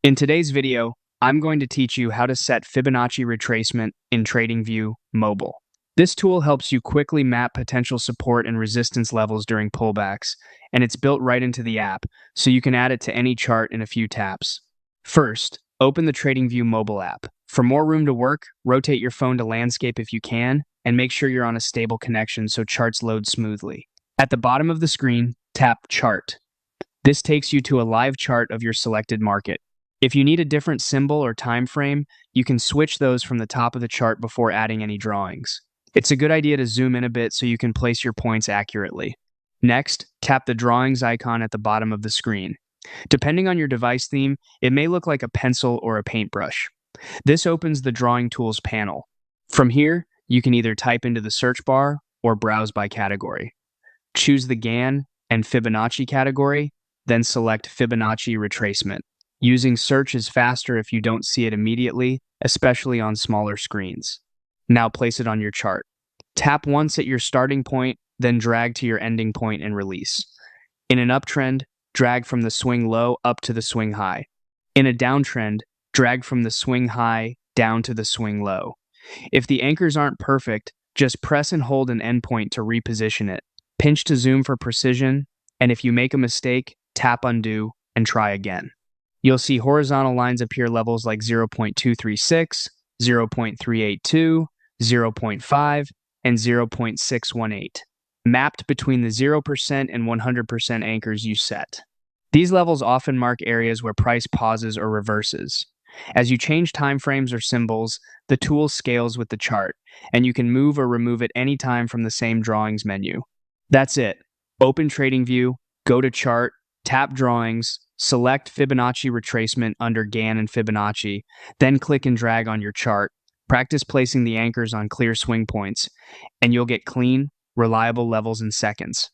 In today's video, I'm going to teach you how to set Fibonacci retracement in TradingView Mobile. This tool helps you quickly map potential support and resistance levels during pullbacks, and it's built right into the app, so you can add it to any chart in a few taps. First, open the TradingView Mobile app. For more room to work, rotate your phone to landscape if you can, and make sure you're on a stable connection so charts load smoothly. At the bottom of the screen, tap Chart. This takes you to a live chart of your selected market. If you need a different symbol or time frame, you can switch those from the top of the chart before adding any drawings. It's a good idea to zoom in a bit so you can place your points accurately. Next, tap the drawings icon at the bottom of the screen. Depending on your device theme, it may look like a pencil or a paintbrush. This opens the Drawing Tools panel. From here, you can either type into the search bar or browse by category. Choose the Gann and Fibonacci category, then select Fibonacci Retracement. Using search is faster if you don't see it immediately, especially on smaller screens. Now place it on your chart. Tap once at your starting point, then drag to your ending point and release. In an uptrend, drag from the swing low up to the swing high. In a downtrend, drag from the swing high down to the swing low. If the anchors aren't perfect, just press and hold an endpoint to reposition it. Pinch to zoom for precision, and if you make a mistake, tap undo and try again. You'll see horizontal lines appear levels like 0.236, 0.382, 0.5, and 0.618, mapped between the 0% and 100% anchors you set. These levels often mark areas where price pauses or reverses. As you change timeframes or symbols, the tool scales with the chart, and you can move or remove it anytime from the same drawings menu. That's it. Open TradingView, go to Chart, tap Drawings, select Fibonacci Retracement under Gann and Fibonacci, then click and drag on your chart. Practice placing the anchors on clear swing points, and you'll get clean, reliable levels in seconds.